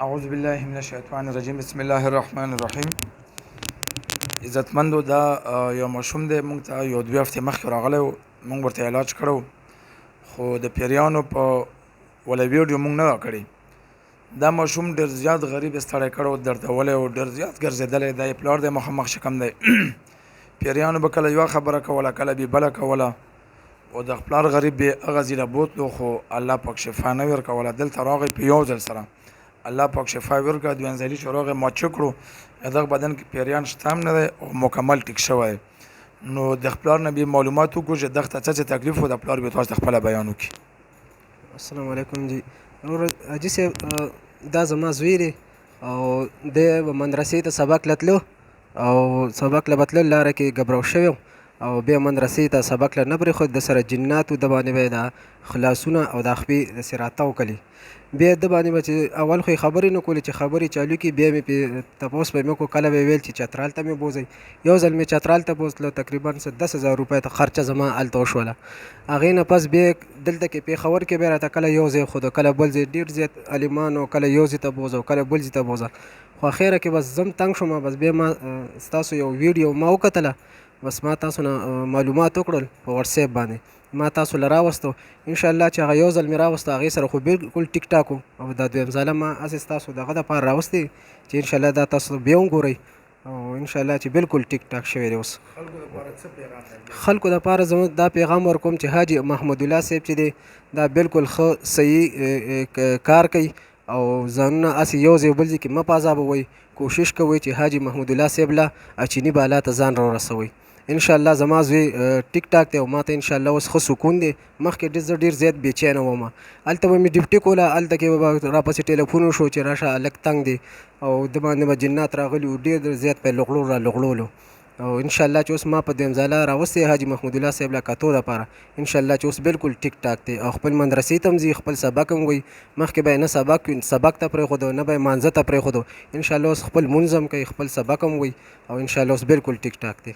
اعوذ بالله من الشیطان الرجیم بسم الله الرحمن الرحیم. عزتمندو دا یو ماشوم دی، مونږ ته یو 2 هفتې مخکې راغلی و، مونږ ورته علاج کړی، خو د پیریانو په وله ویډیو مونږ نه ده کړې. دا ماشوم ډېر زیات غریب یې ستړی کړی و، دردولی و، ډېر زیات ګرځېدلی. دا یې پلار دی مخامخ شکم دی. پیریانو به کله یوه خبره کوله، کله به بله کوله، او د پلار غریب به هغه ځای له بوتلو، خو الله پاک شفا نه ورکوله. دلته راغی په یو ځل سره الله پاک شفا ورکړه. دویم ځلي چې راغی ما چک کړو، دغه بدن کې پیریان شته هم نه دی او مکمل ټیک شوی. نو د پلار نه بیا معلومات وکړو چې دغه ته څه تکلیف و، د پلار بیا تاسو ته خپله بیان وکړي. السلام علیکم جی. حاجي صاحب، دا زما زوی دی او دی به مدرسې ته سبق له تلو او سبق له به تلل، لاره کې ګبراو شوی او بیا مدرسې ته سبق له نه پرېښود. د سره جناتو د باندې به یې دا خلاصونه او دا خپې داسې راتاو کړي. بیا د باندې به چې اول خو یې خبرې نه کولې، چې خبرې چالو کړي بیا مې پرې تپوس به مې وکړو. کله به یې ویل چې چترال ته مې بوځئ. یو ځل مې چترال ته بوتلو، تقریبا 10,000 روپۍ ته خرچه زما هلته وشوله. هغې نه پس بیا دلته کې پېښور کې بیا راته کله یو ځای ښودو، کله بل ځای. ډېر زیات عالمانو، کله یو ځای ته بوځه او کله بل ځای ته بوځه. خو اخره کې بس زه هم تنګ شوم. بس بیا ما ستاسو یو ویډیو ما وکتله، بس ما تاسو نه معلومات وکړل په واتساپ باندې. ما تاسو له راوستو، انشاءالله چې هغه یو ځل مې راوسته، هغې سره خو بالکل ټیک ټاک و. او دا دویم ځله ما هسې ستاسو دغه دپاره راوستی چې انشاءالله دا تاسو بیا وګورئ او انشاءالله چې بالکل ټیک ټاک شوی دی. اوس خلکو دپاره زموږ دا پیغام ورکوم چې حاجي محمد الله صاحب چې دی دا بالکل ښه صحیح کار کوي او ځانونه هسې یو ځای بل ځای کې مه پازابوئ. کوشش کوئ چې حاجي محمد الله صاحب له اچیني بالا ته ځان راورسوئ. انشاءالله زما زوی ټیک ټاک دی او ما ته انشاءالله اوس ښه سکون دی. مخکې زه ډېر زیات بېچینه وم، هلته به مې ډیوټي کوله، هلته کې به راپسې ټلیفون وشو چې راشه هلک تنګ دی او د باندې به جنات راغلي وو، ډېر زیات په لغړو را لغړولو. او انشاءالله چې اوس ما په دویم ځله راوستی حاجي محمود الله صاحب له کتو دپاره، انشاءالله چې اوس بالکل ټیک ټاک دی او خپل مدرسې ته هم ځي، خپل سبق هم وایي. مخکې به یې نه سبق ته پرېښودو، نه به یې مانځه ته پرېښودو. انشاءالله اوس خپل مونځ هم کوي، خپل سبق هم وایي او انشاءالله اوس بالکل ټیک ټاک دی.